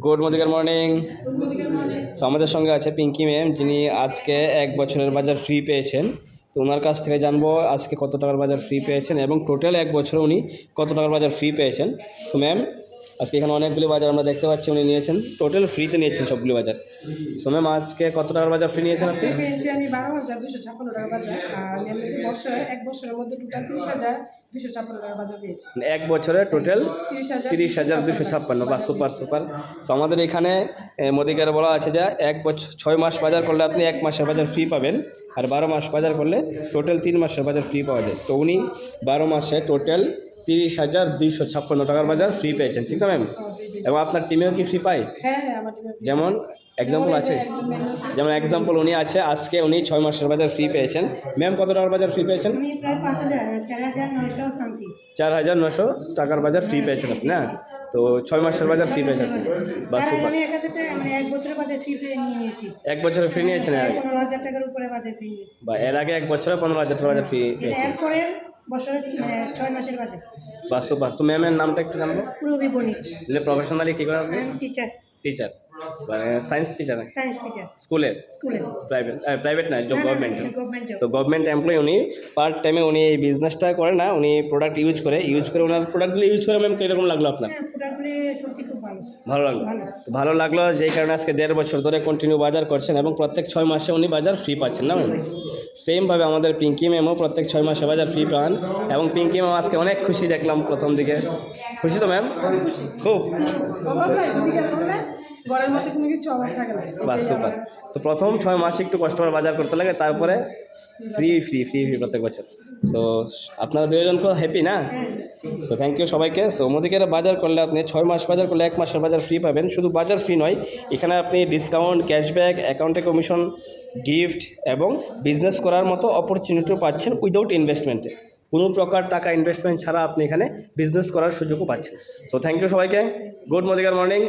Good morning. So আমাদের সঙ্গে আছে পিঙ্কি ম্যাম, যিনি আজকে 1 বছরের বাজার ফ্রি পেয়েছেন। তো ওনার কাছ থেকে জানবো আজকে কত টাকার বাজার ফ্রি পেয়েছেন এবং টোটাল 1 বছরে উনি কত টাকার বাজার ফ্রি পেয়েছেন। সো ম্যাম, আজকে এখানে অনেকগুলি বাজার আমরা দেখতে পাচ্ছি উনি নিয়েছেন, টোটাল ফ্রিতে নিয়েছেন সবগুলি বাজার। সো ম্যাম, আজকে কত টাকার বাজার ফ্রি নিয়েছেন আপনি? পেয়েছি আমি 12,256 টাকা বাজার, আর আমি বছরে 1 বছরের মধ্যে টোটাল 30,256 টাকা বাজার পেয়েছি। 1 বছরে টোটাল 30,256। 30,256। বা সুপার সুপার। সো আমাদের এখানে মোদিকের বলা আছে যে 1 বছর 6 মাস বাজার করলে আপনি 1 মাসের বাজার ফ্রি পাবেন, আর 12 মাস বাজার করলে টোটাল 3 মাসের বাজার ফ্রি পাওয়া যায়। তো উনি 12 মাসে টোটাল 30,256 টাকার বাজার ফ্রি পেয়েছেন, ঠিক আছে ম্যাম? এবং আপনার টিমেও কি ফ্রি পায়? হ্যাঁ হ্যাঁ, আমার টিমে যেমন এক্সাম্পল আছে, যেমন এক্সাম্পল উনি আছে আজকে উনি 6 মাসের বাজার ফ্রি পেয়েছেন। ম্যাম, কত টাকার বাজার ফ্রি পেয়েছেন? আমি প্রায় 4,900 সামথিং। 4,900 টাকার বাজার ফ্রি পেয়েছেন আপনি, না? তো 6 মাসের বাজার ফ্রি পেয়েছেন বা সুপার। আমি 1,000 টাকা মানে 1 বছরের বাজার ফ্রি নিয়ে নিয়েছি। 1 বছরে ফ্রি নিয়েছেন? 15,000 টাকার উপরে বাজার ফ্রি নিয়েছি। বা এর আগে 1 বছরে 15,000 টাকা বাজার ফ্রি পেয়েছেন। এরপরে বছরে 6 মাসের বাজার। বা সুপার। সো ম্যামের নামটা একটু জানবো। পুরবী বণিক। প্রফেশনালি কী করেন আপনি? টিচার। টিচার, মানে সায়েন্স টিচার? Science teacher. স্কুলের? স্কুলে। প্রাইভেট না, জব গভর্নমেন্ট। Government job. তো গভর্নমেন্ট এমপ্লয়ি উনি। পার্ট টাইমে উনি এই বিজনেসটা করে না, উনি প্রোডাক্ট ইউজ করে ওনার প্রোডাক্টগুলো ইউজ করে ম্যাম কীরকম লাগলো আপনার? হ্যাঁ, প্রোডাক্টগুলি সত্যি খুব ভালো। ভালো লাগলো। তো ভালো লাগলো যেই কারণে আজকে 1.5 বছর ধরে কন্টিনিউ বাজার করছেন এবং প্রত্যেক 6 মাসে উনি বাজার ফ্রি পাচ্ছেন, না ম্যাম? সেমভাবে আমাদের পিঙ্কি ম্যামও প্রত্যেক 6 মাসে বাজার ফ্রি পান এবং পিঙ্কি ম্যাম আজকে অনেক খুশি দেখলাম প্রথম দিকে। খুশি তো ম্যাম? খুব। ঘরের মধ্যে কোনো কিছু অভাব থাকে না। বাস সুপার। তো প্রথম 6 মাস একটু কষ্ট করে বাজার করতে লাগে, তারপরে ফ্রি ফ্রি ফ্রি ফ্রি প্রত্যেক বছর। সো আপনারা দুজন তো হ্যাপি, না? সো থ্যাংক ইউ সবাইকে। সো মোদিকের বাজার করলে আপনি 6 মাস বাজার করলে 1 মাসের বাজার ফ্রি পাবেন। শুধু বাজার ফ্রি নয়, এখানে আপনি ডিসকাউন্ট, ক্যাশব্যাক, অ্যাকাউন্টে কমিশন, গিফট এবং বিজনেস করার মতো অপরচুনিটিও পাচ্ছেন উইদাউট ইনভেস্টমেন্টে। কোনো প্রকার টাকা ইনভেস্টমেন্ট ছাড়া আপনি এখানে বিজনেস করার সুযোগও পাচ্ছেন। সো থ্যাংক ইউ সবাইকে। Good morning.